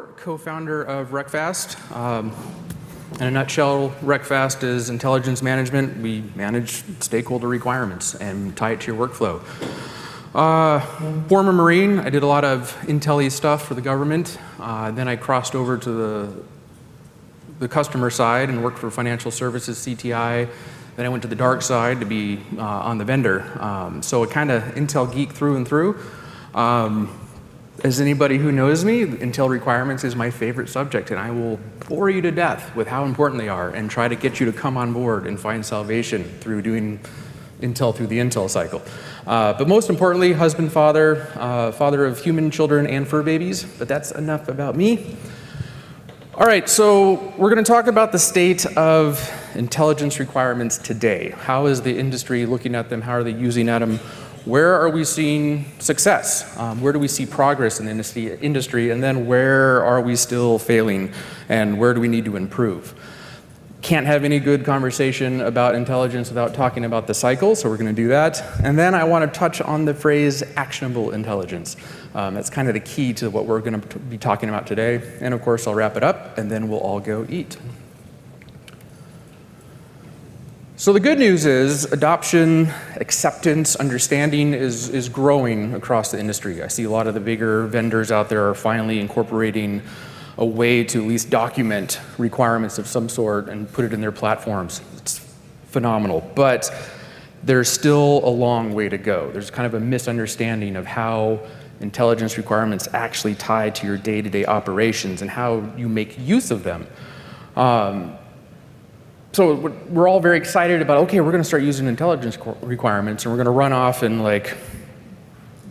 Mohr, co-founder of Reqfast. In a nutshell, Reqfast is intelligence management. We manage stakeholder requirements and tie it to your workflow. Former Marine, I did a lot of intel-y stuff for the government. Then I crossed over to the customer side and worked for financial services, CTI. Then I went to the dark side to be on the vendor. So a kind of intel geek through and through. As anybody who knows me, intel requirements is my favorite subject, and I will bore you to death with how important they are and try to get you to come on board and find salvation through doing intel through the intel cycle. But most importantly, husband, father, father of human children and fur babies, but that's enough about me. All right, so we're going to talk about the state of intelligence requirements today. How is the industry looking at them? How are they using at them? Where are we seeing success? Where do we see progress in the industry? And then where are we still failing? And where do we need to improve? Can't have any good conversation about intelligence without talking about the cycle, so we're going to do that. And then I want to touch on the phrase actionable intelligence. That's kind of the key to what we're going to be talking about today. And of course, I'll wrap it up, and then we'll all go eat. So the good news is adoption, acceptance, understanding is growing across the industry. I see a lot of the bigger vendors out there are finally incorporating a way to at least document requirements of some sort and put it in their platforms. It's phenomenal, but there's still a long way to go. There's kind of a misunderstanding of how intelligence requirements actually tie to your day-to-day operations and how you make use of them. So we're all very excited about, okay, we're going to start using intelligence requirements and we're going to run off and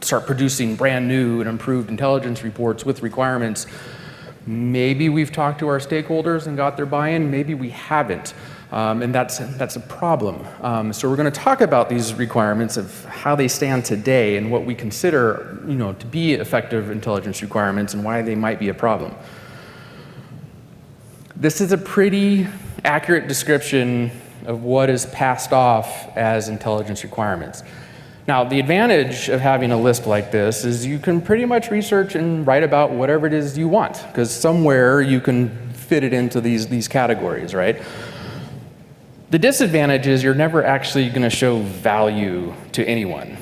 start producing brand new and improved intelligence reports with requirements. Maybe we've talked to our stakeholders and got their buy-in, maybe we haven't, and that's a problem. So we're going to talk about these requirements of how they stand today and what we consider, to be effective intelligence requirements and why they might be a problem. This is a pretty accurate description of what is passed off as intelligence requirements. Now, the advantage of having a list like this is you can pretty much research and write about whatever it is you want, because somewhere you can fit it into these categories, right? The disadvantage is you're never actually going to show value to anyone.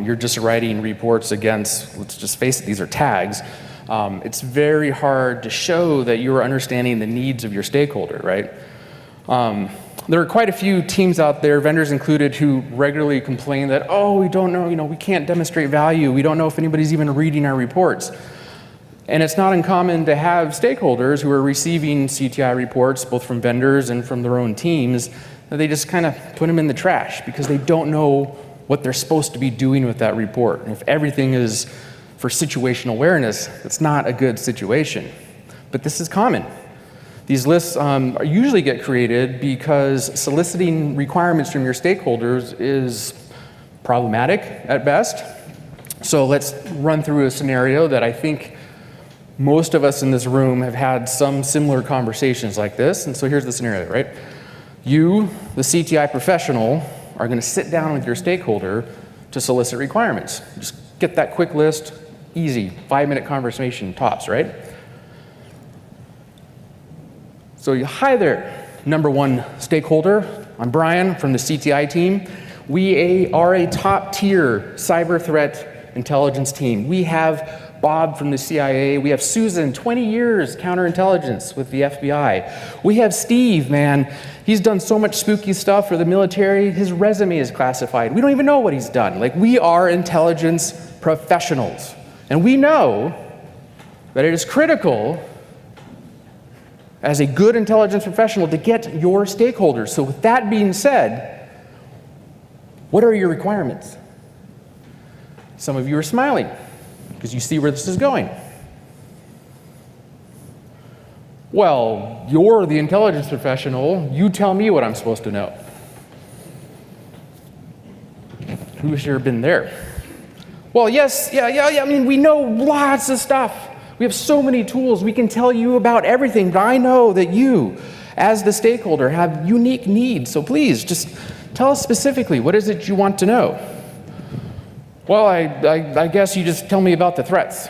You're just writing reports against, let's just face it, these are tags. It's very hard to show that you're understanding the needs of your stakeholder, right? There are quite a few teams out there, vendors included, who regularly complain that, we don't know, we can't demonstrate value. We don't know if anybody's even reading our reports. And it's not uncommon to have stakeholders who are receiving CTI reports, both from vendors and from their own teams, that they just kind of put them in the trash because they don't know what they're supposed to be doing with that report. And if everything is for situational awareness, it's not a good situation. But this is common. These lists usually get created because soliciting requirements from your stakeholders is problematic at best. So let's run through a scenario that I think most of us in this room have had some similar conversations like this. And so here's the scenario, right? You, the CTI professional, are going to sit down with your stakeholder to solicit requirements. Just get that quick list, easy, 5-minute conversation tops, right? So hi there, number one stakeholder. I'm Brian from the CTI team. We are a top tier cyber threat intelligence team. We have Bob from the CIA. We have Susan, 20 years counterintelligence with the FBI. We have Steve, man. He's done so much spooky stuff for the military. His resume is classified. We don't even know what he's done. We are intelligence professionals. And we know that it is critical as a good intelligence professional to get your stakeholders. So with that being said, what are your requirements? Some of you are smiling because you see where this is going. Well, you're the intelligence professional. You tell me what I'm supposed to know. Who's here been there? Well, yes, yeah. I mean, we know lots of stuff. We have so many tools. We can tell you about everything, but I know that you, as the stakeholder, have unique needs. So please, just tell us specifically, what is it you want to know? Well, I guess you just tell me about the threats.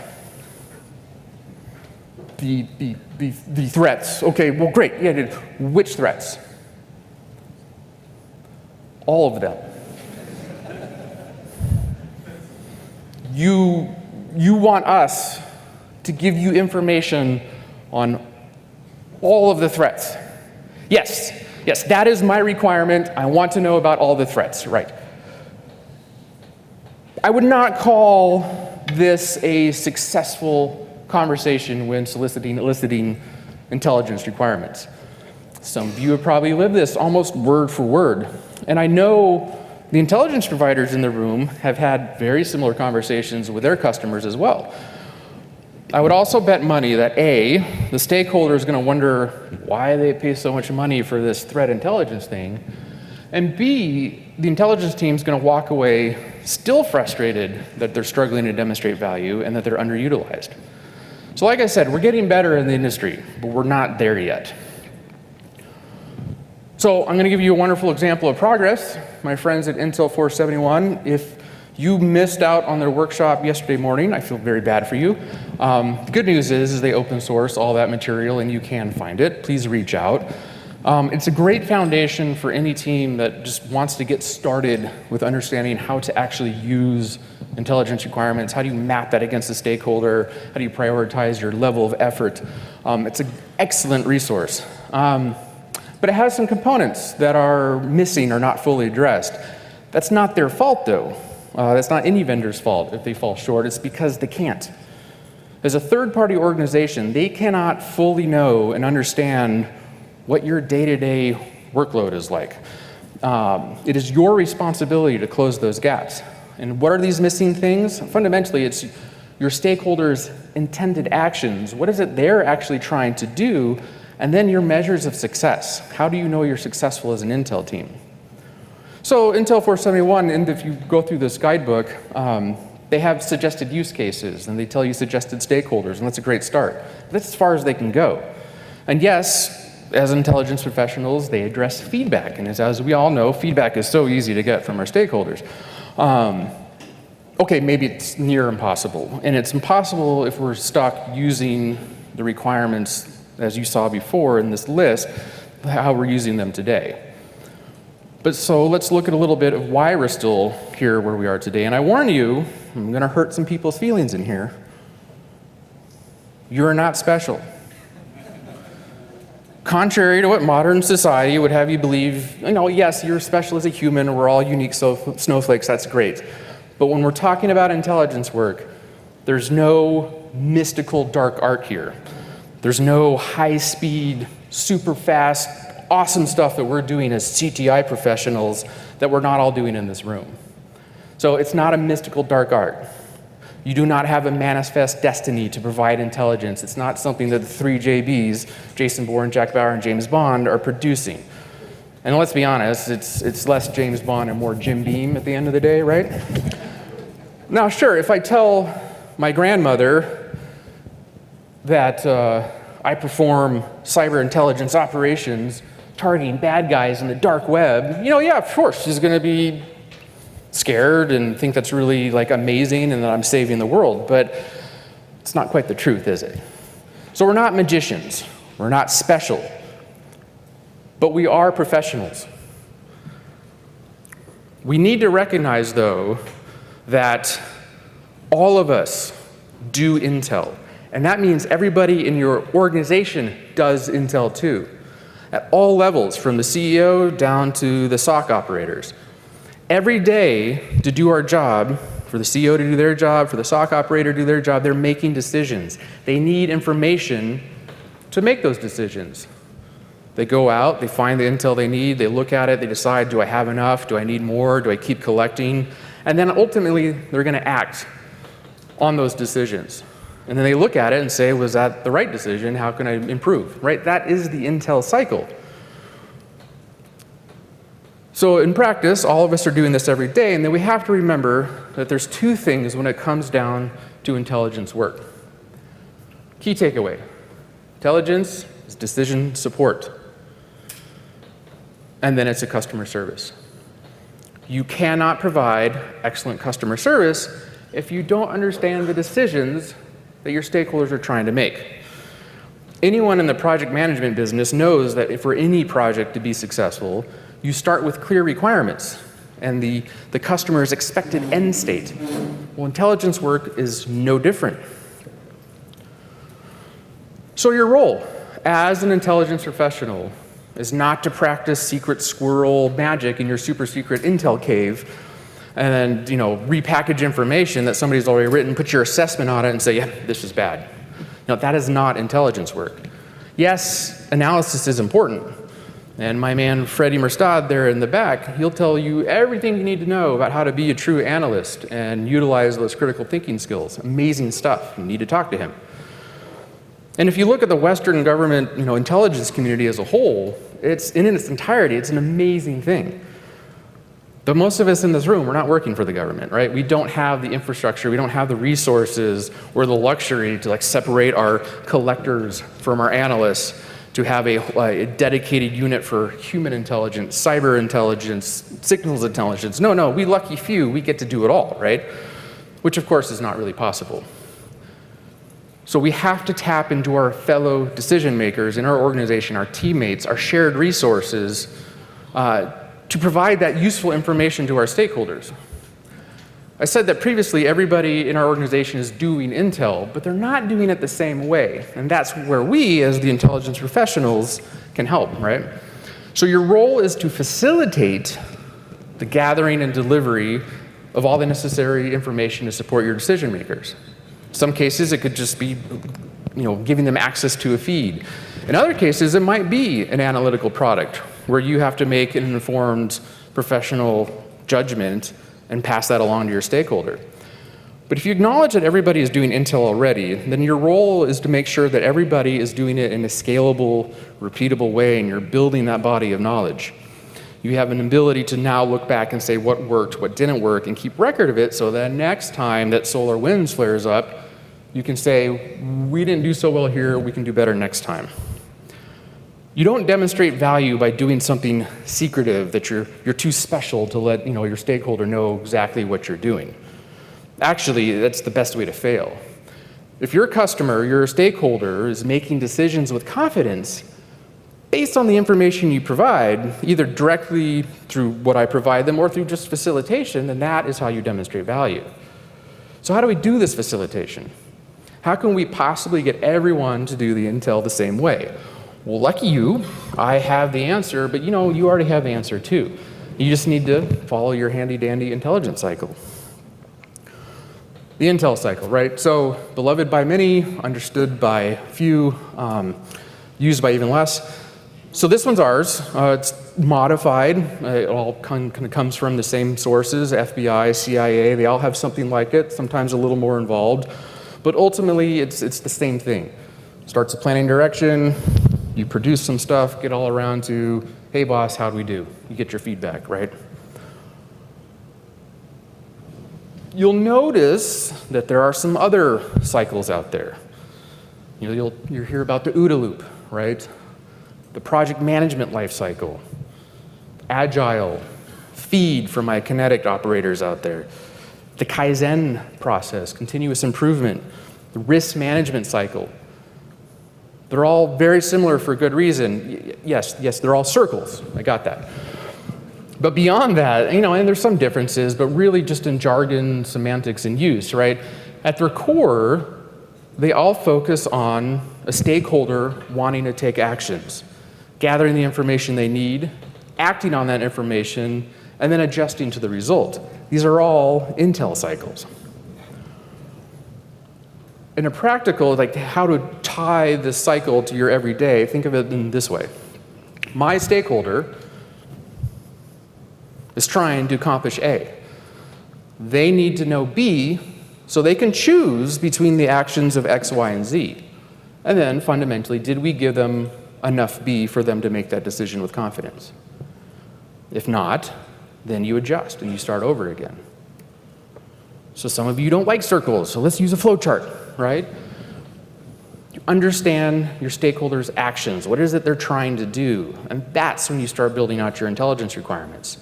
the threats. Okay, well, great. Yeah, which threats? All of them. You want us to give you information on all of the threats. Yes, that is my requirement. I want to know about all the threats, right? I would not call this a successful conversation when eliciting intelligence requirements. Some of you have probably lived this almost word for word. And I know the intelligence providers in the room have had very similar conversations with their customers as well. I would also bet money that A, the stakeholder is going to wonder why they pay so much money for this threat intelligence thing, and B, the intelligence team is going to walk away still frustrated that they're struggling to demonstrate value and that they're underutilized. So like I said, we're getting better in the industry, but we're not there yet. So I'm going to give you a wonderful example of progress. My friends at Intel 471, if you missed out on their workshop yesterday morning, I feel very bad for you. The good news is they open source all that material and you can find it. Please reach out. It's a great foundation for any team that just wants to get started with understanding how to actually use intelligence requirements. How do you map that against the stakeholder? How do you prioritize your level of effort? It's an excellent resource. But it has some components that are missing or not fully addressed. That's not their fault, though. That's not any vendor's fault if they fall short. It's because they can't. As a third-party organization, they cannot fully know and understand what your day-to-day workload is like. It is your responsibility to close those gaps. And what are these missing things? Fundamentally, it's your stakeholders' intended actions. What is it they're actually trying to do? And then your measures of success. How do you know you're successful as an Intel team? So Intel 471, and if you go through this guidebook, they have suggested use cases, and they tell you suggested stakeholders, and that's a great start. That's as far as they can go. And yes, as intelligence professionals, they address feedback, and as we all know, feedback is so easy to get from our stakeholders. Okay, maybe it's near impossible, and it's impossible if we're stuck using the requirements as you saw before in this list, how we're using them today. But so let's look at a little bit of why we're still here where we are today. And I warn you, I'm going to hurt some people's feelings in here. You're not special. Contrary to what modern society would have you believe, yes, you're special as a human, we're all unique snowflakes, that's great. But when we're talking about intelligence work, there's no mystical dark art here. There's no high-speed, super fast, awesome stuff that we're doing as CTI professionals that we're not all doing in this room. So it's not a mystical dark art. You do not have a manifest destiny to provide intelligence. It's not something that the three JBs, Jason Bourne, Jack Bauer, and James Bond, are producing. And let's be honest, it's less James Bond and more Jim Beam at the end of the day, right? Now, sure, if I tell my grandmother that I perform cyber intelligence operations targeting bad guys in the dark web, yeah, of course, she's going to be scared and think that's really amazing and that I'm saving the world, but it's not quite the truth, is it? So we're not magicians, we're not special, but we are professionals. We need to recognize, though, that all of us do intel. And that means everybody in your organization does intel too, at all levels, from the CEO down to the SOC operators. Every day to do our job, for the CEO to do their job, for the SOC operator to do their job, they're making decisions. They need information to make those decisions. They go out, they find the intel they need, they look at it, they decide, do I have enough? Do I need more? Do I keep collecting? And then ultimately, they're going to act on those decisions. And then they look at it and say, was that the right decision? How can I improve? Right? That is the intel cycle. So in practice, all of us are doing this every day, and then we have to remember that there's two things when it comes down to intelligence work. Key takeaway. Intelligence is decision support. And then it's a customer service. You cannot provide excellent customer service if you don't understand the decisions that your stakeholders are trying to make. Anyone in the project management business knows that for any project to be successful, you start with clear requirements and the customer's expected end state. Well, intelligence work is no different. So your role as an intelligence professional is not to practice secret squirrel magic in your super secret intel cave and then, repackage information that somebody's already written, put your assessment on it and say, yeah, this is bad. That is not intelligence work. Yes, analysis is important. And my man, Freddie Merstad there in the back, he'll tell you everything you need to know about how to be a true analyst and utilize those critical thinking skills. Amazing stuff. You need to talk to him. And if you look at the Western government, intelligence community as a whole, it's in its entirety, it's an amazing thing. But most of us in this room, we're not working for the government, right? We don't have the infrastructure, we don't have the resources or the luxury to separate our collectors from our analysts, to have a dedicated unit for human intelligence, cyber intelligence, signals intelligence. No, we lucky few, we get to do it all, right? Which of course is not really possible. So we have to tap into our fellow decision makers in our organization, our teammates, our shared resources, to provide that useful information to our stakeholders. I said that previously everybody in our organization is doing intel, but they're not doing it the same way. And that's where we, as the intelligence professionals, can help, right? So your role is to facilitate the gathering and delivery of all the necessary information to support your decision makers. In some cases, it could just be giving them access to a feed. In other cases, it might be an analytical product where you have to make an informed professional judgment and pass that along to your stakeholder. But if you acknowledge that everybody is doing intel already, then your role is to make sure that everybody is doing it in a scalable, repeatable way, and you're building that body of knowledge. You have an ability to now look back and say what worked, what didn't work, and keep record of it so that next time that solar winds flares up, you can say, we didn't do so well here, we can do better next time. You don't demonstrate value by doing something secretive that you're too special to let your stakeholder know exactly what you're doing. Actually, that's the best way to fail. If your customer, your stakeholder, is making decisions with confidence based on the information you provide, either directly through what I provide them or through just facilitation, then that is how you demonstrate value. So how do we do this facilitation? How can we possibly get everyone to do the intel the same way? Well, lucky you, I have the answer, but you already have the answer too. You just need to follow your handy-dandy intelligence cycle. The intel cycle, right? So, beloved by many, understood by few, used by even less. So this one's ours. It's modified. It all kind of comes from the same sources, FBI, CIA. They all have something like it, sometimes a little more involved. But ultimately, it's the same thing. Starts a planning direction. You produce some stuff, get all around to, hey boss, how do we do? You get your feedback, right? You'll notice that there are some other cycles out there. You'll hear about the OODA loop, right? The project management life cycle, agile, feed for my kinetic operators out there, the Kaizen process, continuous improvement, the risk management cycle. They're all very similar for good reason. Yes, they're all circles. I got that. But beyond that, and there's some differences, but really just in jargon, semantics, and use, right? At their core, they all focus on a stakeholder wanting to take actions, gathering the information they need, acting on that information, and then adjusting to the result. These are all intel cycles. In a practical, how to tie this cycle to your everyday, think of it in this way. My stakeholder is trying to accomplish A. They need to know B so they can choose between the actions of X, Y, and Z. And then fundamentally, did we give them enough B for them to make that decision with confidence? If not, then you adjust and you start over again. So some of you don't like circles, so let's use a flowchart, right? You understand your stakeholders' actions. What is it they're trying to do? And that's when you start building out your intelligence requirements.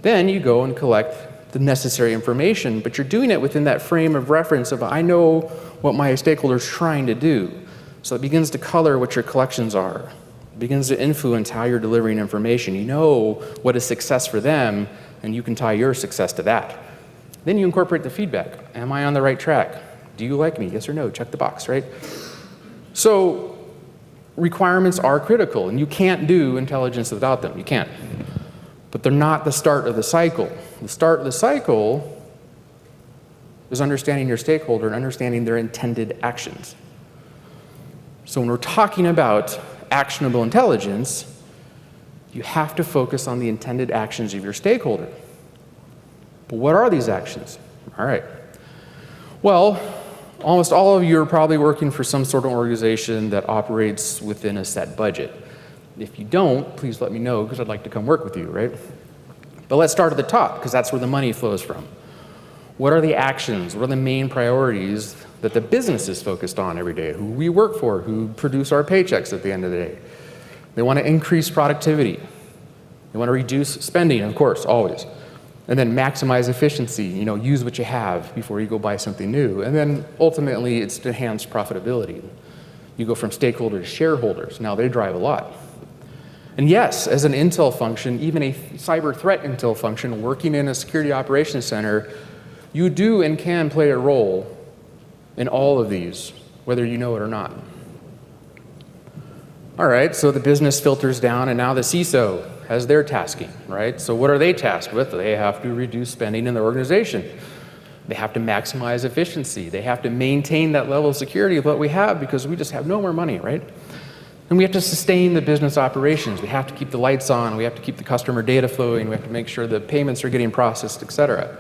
Then you go and collect the necessary information, but you're doing it within that frame of reference of, I know what my stakeholder's trying to do. So it begins to color what your collections are. It begins to influence how you're delivering information. You know what is success for them, and you can tie your success to that. Then you incorporate the feedback. Am I on the right track? Do you like me? Yes or no? Check the box, right? So requirements are critical, and you can't do intelligence without them. You can't. But they're not the start of the cycle. The start of the cycle is understanding your stakeholder and understanding their intended actions. So when we're talking about actionable intelligence, you have to focus on the intended actions of your stakeholder. But what are these actions? All right. Well, almost all of you are probably working for some sort of organization that operates within a set budget. If you don't, please let me know, because I'd like to come work with you, right? But let's start at the top, because that's where the money flows from. What are the actions? What are the main priorities that the business is focused on every day? Who we work for, who produce our paychecks at the end of the day. They want to increase productivity. They want to reduce spending, of course, always. And then maximize efficiency, use what you have before you go buy something new. And then ultimately, it's to enhance profitability. You go from stakeholder to shareholders. Now they drive a lot. And yes, as an intel function, even a cyber threat intel function working in a security operations center, you do and can play a role in all of these, whether you know it or not. All right, so the business filters down, and now the CISO has their tasking, right? So what are they tasked with? They have to reduce spending in their organization. They have to maximize efficiency. They have to maintain that level of security of what we have, because we just have no more money, right? And we have to sustain the business operations. We have to keep the lights on. We have to keep the customer data flowing. We have to make sure the payments are getting processed, et cetera.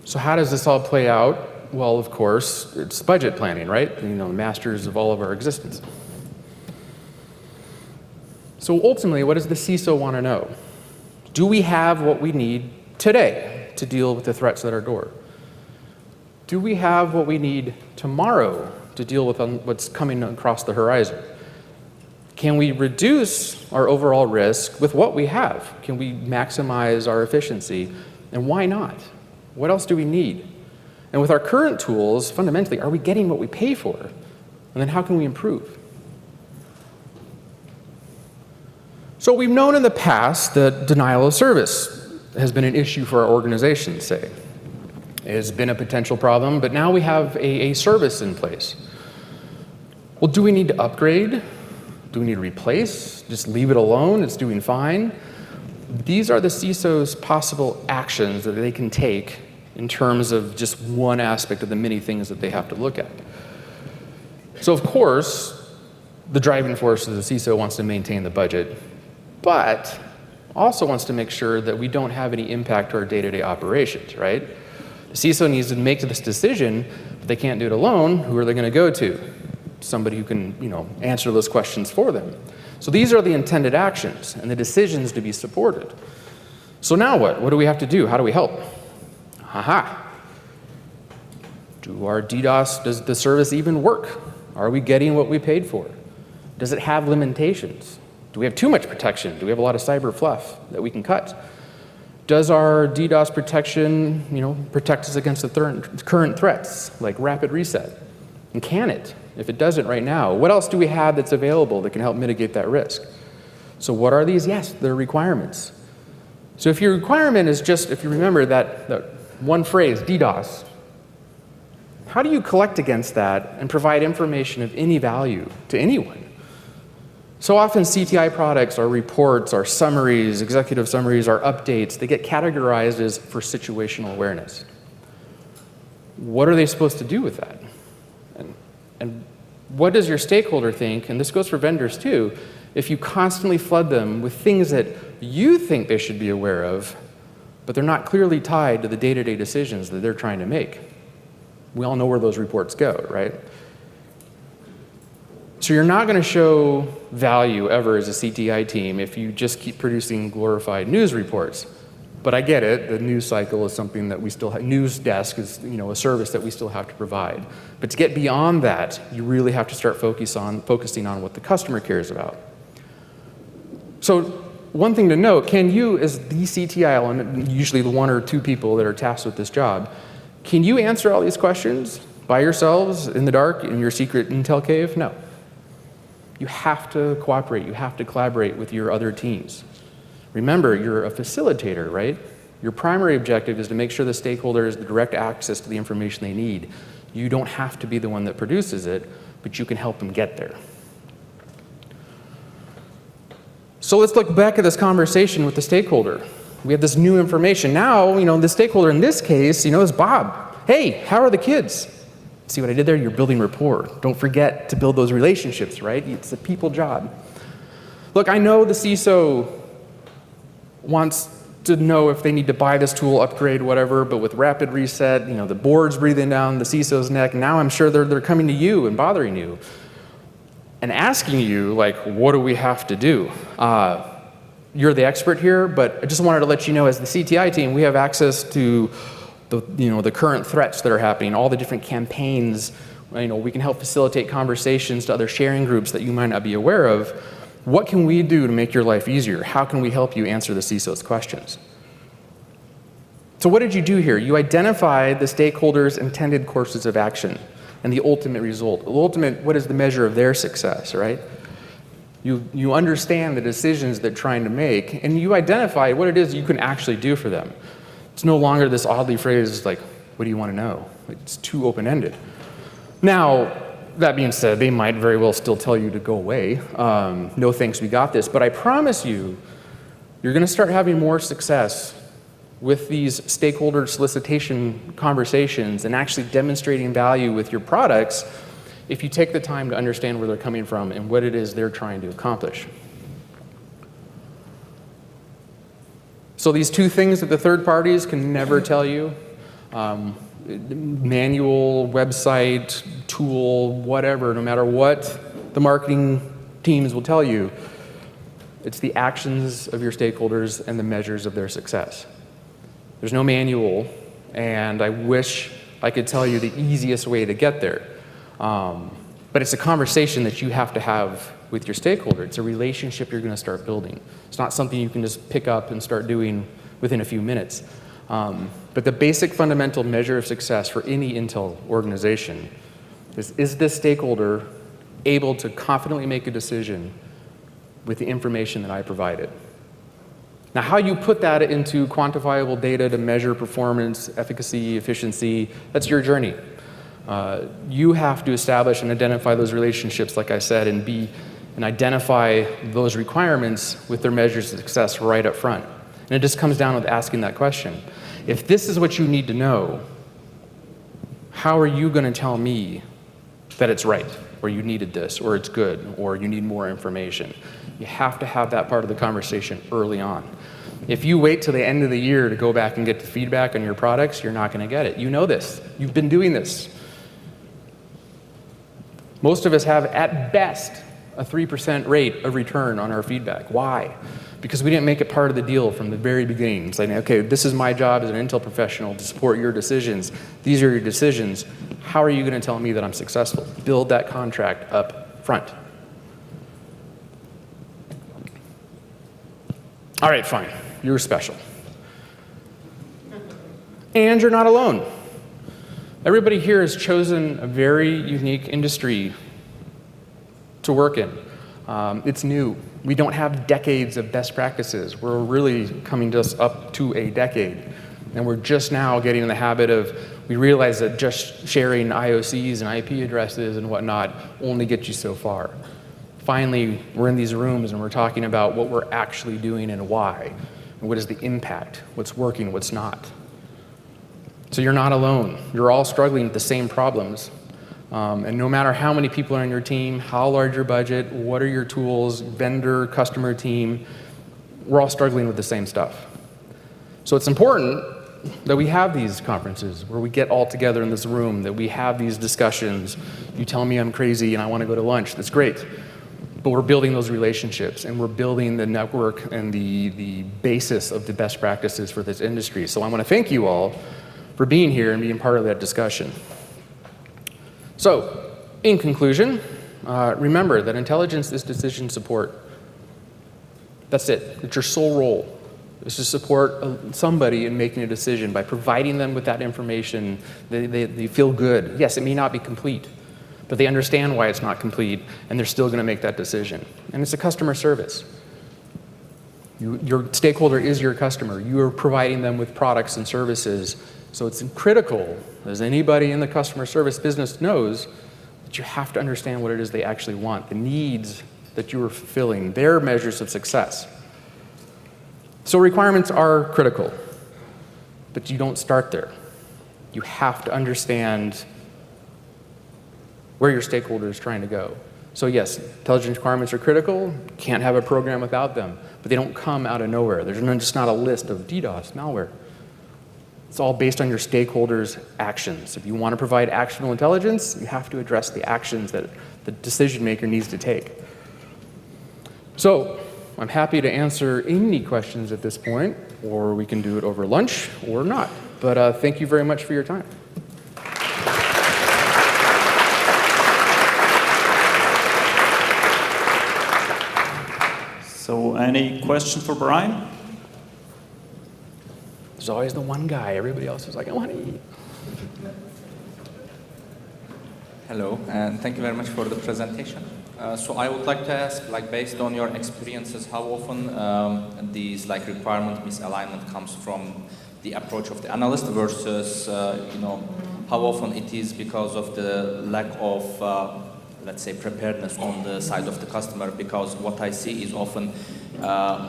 So how does this all play out? Well, of course, it's budget planning, right? The masters of all of our existence. So ultimately, what does the CISO want to know? Do we have what we need today to deal with the threats at our door? Do we have what we need tomorrow to deal with what's coming across the horizon? Can we reduce our overall risk with what we have? Can we maximize our efficiency? And why not? What else do we need? And with our current tools, fundamentally, are we getting what we pay for? And then how can we improve? So we've known in the past that denial of service has been an issue for our organizations, say. It has been a potential problem, but now we have a service in place. Well, do we need to upgrade? Do we need to replace? Just leave it alone? It's doing fine? These are the CISO's possible actions that they can take in terms of just one aspect of the many things that they have to look at. So of course, the driving force of the CISO wants to maintain the budget, but also wants to make sure that we don't have any impact to our day-to-day operations, right? The CISO needs to make this decision, but they can't do it alone. Who are they going to go to? Somebody who can, answer those questions for them. So these are the intended actions and the decisions to be supported. So now what? What do we have to do? How do we help? Aha. Does the service even work? Are we getting what we paid for? Does it have limitations? Do we have too much protection? Do we have a lot of cyber fluff that we can cut? Does our DDoS protection, protect us against the current threats, like rapid reset? And can it? If it doesn't right now, what else do we have that's available that can help mitigate that risk? So what are these? Yes, they're requirements. So if your requirement is just, if you remember that one phrase, DDoS, how do you collect against that and provide information of any value to anyone? So often CTI products, our reports, our summaries, executive summaries, our updates, they get categorized as for situational awareness. What are they supposed to do with that? And what does your stakeholder think, and this goes for vendors too, if you constantly flood them with things that you think they should be aware of, but they're not clearly tied to the day-to-day decisions that they're trying to make? We all know where those reports go, right? So you're not going to show value ever as a CTI team if you just keep producing glorified news reports. But I get it, the news cycle is something that we still have, news desk is a service that we still have to provide. But to get beyond that, you really have to start focusing on what the customer cares about. So one thing to note, can you, as the CTI element, usually the one or two people that are tasked with this job, can you answer all these questions by yourselves in the dark in your secret intel cave? No. You have to cooperate. You have to collaborate with your other teams. Remember, you're a facilitator, right? Your primary objective is to make sure the stakeholders have direct access to the information they need. You don't have to be the one that produces it, but you can help them get there. So let's look back at this conversation with the stakeholder. We have this new information. Now, the stakeholder in this case, is Bob. Hey, how are the kids? See what I did there? You're building rapport. Don't forget to build those relationships, right? It's a people job. Look, I know the CISO wants to know if they need to buy this tool, upgrade, whatever, but with rapid reset, the board's breathing down the CISO's neck. Now I'm sure they're coming to you and bothering you and asking you, what do we have to do? You're the expert here, but I just wanted to let you know, as the CTI team, we have access to the current threats that are happening, all the different campaigns. We can help facilitate conversations to other sharing groups that you might not be aware of. What can we do to make your life easier? How can we help you answer the CISO's questions? So what did you do here? You identified the stakeholders' intended courses of action and the ultimate result. What is the measure of their success, right? You understand the decisions they're trying to make, and you identify what it is you can actually do for them. It's no longer this oddly phrased, what do you want to know? It's too open-ended. Now, that being said, they might very well still tell you to go away. No thanks, we got this. But I promise you, you're going to start having more success with these stakeholder solicitation conversations and actually demonstrating value with your products if you take the time to understand where they're coming from and what it is they're trying to accomplish. So these two things that the third parties can never tell you, manual, website, tool, whatever, no matter what the marketing teams will tell you, it's the actions of your stakeholders and the measures of their success. There's no manual, and I wish I could tell you the easiest way to get there. But it's a conversation that you have to have with your stakeholder. It's a relationship you're going to start building. It's not something you can just pick up and start doing within a few minutes. But the basic fundamental measure of success for any Intel organization is this stakeholder able to confidently make a decision with the information that I provided? Now, how you put that into quantifiable data to measure performance, efficacy, efficiency, that's your journey. You have to establish and identify those relationships, like I said, and identify those requirements with their measures of success right up front. And it just comes down with asking that question. If this is what you need to know, how are you going to tell me that it's right, or you needed this, or it's good, or you need more information? You have to have that part of the conversation early on. If you wait till the end of the year to go back and get the feedback on your products, you're not going to get it. You know this. You've been doing this. Most of us have, at best, a 3% rate of return on our feedback. Why? Because we didn't make it part of the deal from the very beginning. It's like, okay, this is my job as an Intel professional to support your decisions. These are your decisions. How are you going to tell me that I'm successful? Build that contract up front. All right, fine. You're special. And you're not alone. Everybody here has chosen a very unique industry to work in. It's new. We don't have decades of best practices. We're really coming just up to a decade. And we're just now getting in the habit of, we realize that just sharing IOCs and IP addresses and whatnot only gets you so far. Finally, we're in these rooms and we're talking about what we're actually doing and why. And what is the impact? What's working, what's not. So you're not alone. You're all struggling with the same problems. And no matter how many people are on your team, how large your budget, what are your tools, vendor, customer team, we're all struggling with the same stuff. So it's important that we have these conferences where we get all together in this room, that we have these discussions. You tell me I'm crazy and I want to go to lunch. That's great. But we're building those relationships, and we're building the network and the basis of the best practices for this industry. So I want to thank you all for being here and being part of that discussion. So, in conclusion, remember that intelligence is decision support. That's it. It's your sole role. It's to support somebody in making a decision by providing them with that information. They feel good. Yes, it may not be complete, but they understand why it's not complete, and they're still going to make that decision. And it's a customer service. Your stakeholder is your customer. You are providing them with products and services. So it's critical, as anybody in the customer service business knows, that you have to understand what it is they actually want, the needs that you are fulfilling, their measures of success. So requirements are critical, but you don't start there. You have to understand where your stakeholder is trying to go. So yes, intelligence requirements are critical. Can't have a program without them, but they don't come out of nowhere. There's just not a list of DDoS malware. It's all based on your stakeholders' actions. If you want to provide actionable intelligence, you have to address the actions that the decision maker needs to take. So I'm happy to answer any questions at this point, or we can do it over lunch or not. But thank you very much for your time. So any questions for Brian? There's always the one guy. Everybody else is like, I want to eat. Hello, and thank you very much for the presentation. So I would like to ask, like, based on your experiences, how often these requirement misalignment comes from the approach of the analyst versus, how often it is because of the lack of, let's say, preparedness on the side of the customer? Because what I see is often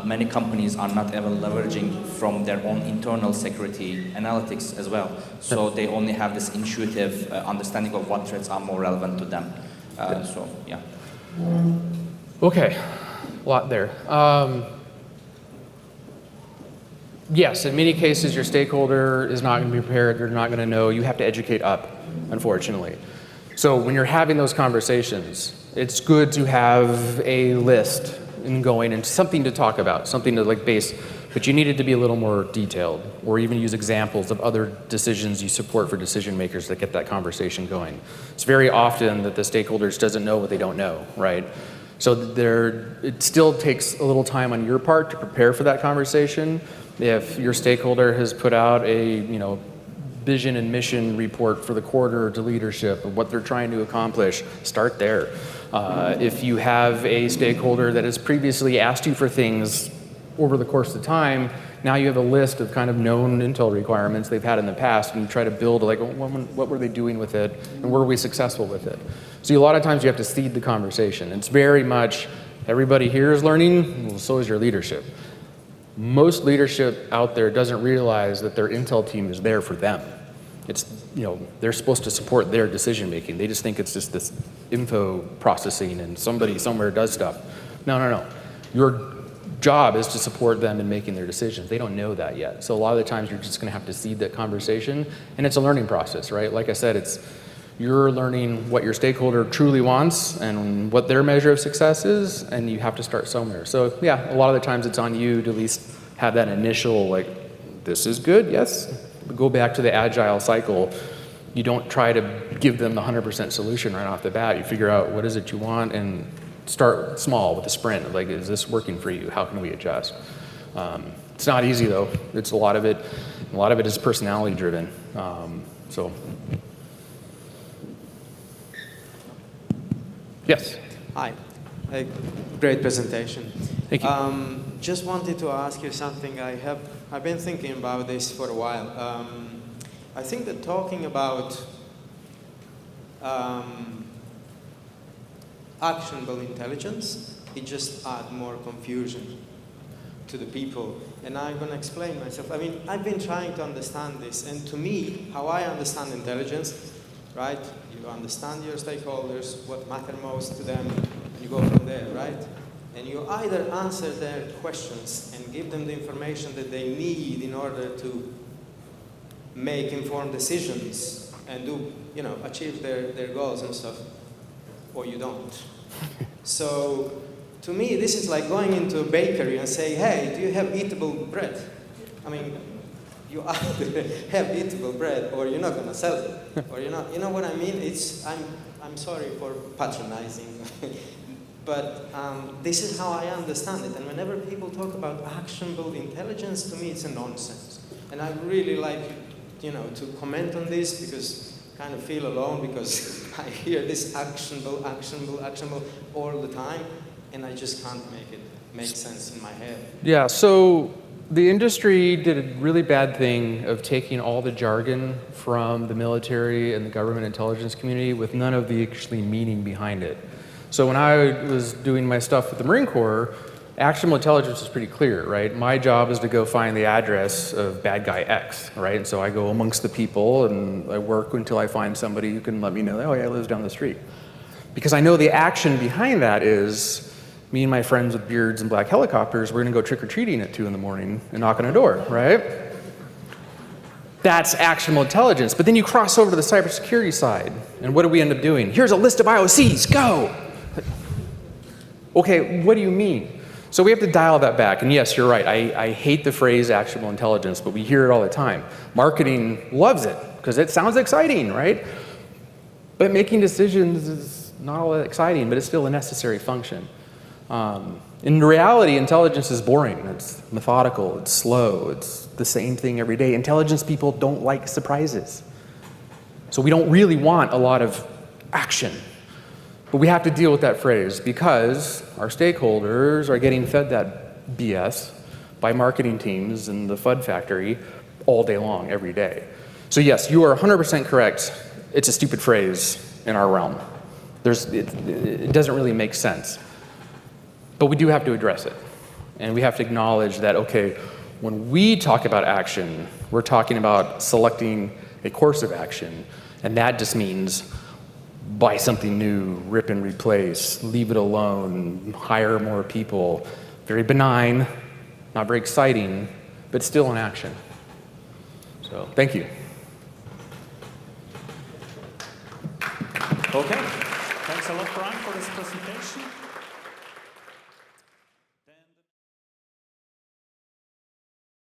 many companies are not ever leveraging from their own internal security analytics as well. So they only have this intuitive understanding of what threats are more relevant to them. So, yeah. Okay, a lot there. Yes, in many cases, your stakeholder is not going to be prepared. They're not going to know. You have to educate up, unfortunately. So when you're having those conversations, it's good to have a list and going and something to talk about, something to base, but you need it to be a little more detailed, or even use examples of other decisions you support for decision makers that get that conversation going. It's very often that the stakeholders doesn't know what they don't know, right? So it still takes a little time on your part to prepare for that conversation. If your stakeholder has put out a, vision and mission report for the quarter to leadership of what they're trying to accomplish, start there. If you have a stakeholder that has previously asked you for things over the course of time, now you have a list of kind of known intel requirements they've had in the past, and you try to build what were they doing with it, and were we successful with it? So a lot of times you have to seed the conversation. It's very much, everybody here is learning, well, so is your leadership. Most leadership out there doesn't realize that their intel team is there for them. It's, they're supposed to support their decision making. They just think it's just this info processing and somebody somewhere does stuff. No. Your job is to support them in making their decisions. They don't know that yet. So a lot of the times you're just going to have to seed that conversation, and it's a learning process, right? Like I said, you're learning what your stakeholder truly wants and what their measure of success is, and you have to start somewhere. So yeah, a lot of the times it's on you to at least have that initial, this is good, yes. Go back to the agile cycle. You don't try to give them the 100% solution right off the bat. You figure out what is it you want and start small with a sprint. Is this working for you? How can we adjust? It's not easy though. It's a lot of it is personality driven. So. Yes. Hi. Great presentation. Thank you. Just wanted to ask you something. I've been thinking about this for a while. I think that talking about actionable intelligence, it just adds more confusion to the people. And I'm going to explain myself. I mean, I've been trying to understand this. And to me, how I understand intelligence, right? You understand your stakeholders, what matters most to them, and you go from there, right? And you either answer their questions and give them the information that they need in order to make informed decisions and achieve their goals and stuff, or you don't. So to me, this is like going into a bakery and say, hey, do you have eatable bread? I mean, you either have eatable bread or you're not going to sell it, or you're not. You know what I mean? I'm sorry for patronizing, but this is how I understand it. And whenever people talk about actionable intelligence, to me it's a nonsense. And I really like to comment on this, because kind of feel alone because I hear this actionable all the time, and I just can't make sense in my head. Yeah, so the industry did a really bad thing of taking all the jargon from the military and the government intelligence community with none of the actually meaning behind it. So when I was doing my stuff with the Marine Corps, actionable intelligence is pretty clear, right? My job is to go find the address of bad guy X, right? And so I go amongst the people and I work until I find somebody who can let me know, oh yeah, he lives down the street. Because I know the action behind that is me and my friends with beards and black helicopters, we're gonna go trick-or-treating at 2 in the morning and knock on a door, right? That's actionable intelligence. But then you cross over to the cybersecurity side, and what do we end up doing? Here's a list of IOCs, go! Okay, what do you mean? So we have to dial that back, and yes, you're right, I hate the phrase actionable intelligence, but we hear it all the time. Marketing loves it, because it sounds exciting, right? But making decisions is not all that exciting, but it's still a necessary function. In reality, intelligence is boring. It's methodical, it's slow, it's the same thing every day. Intelligence people don't like surprises. So we don't really want a lot of action. But we have to deal with that phrase because our stakeholders are getting fed that BS by marketing teams and the FUD factory all day long, every day. So yes, you are 100% correct. It's a stupid phrase in our realm. It doesn't really make sense. But we do have to address it. And we have to acknowledge that, okay, when we talk about action, we're talking about selecting a course of action. And that just means buy something new, rip and replace, leave it alone, hire more people. Very benign, not very exciting, but still an action. So, thank you. Okay. Thanks a lot, Brian, for this presentation.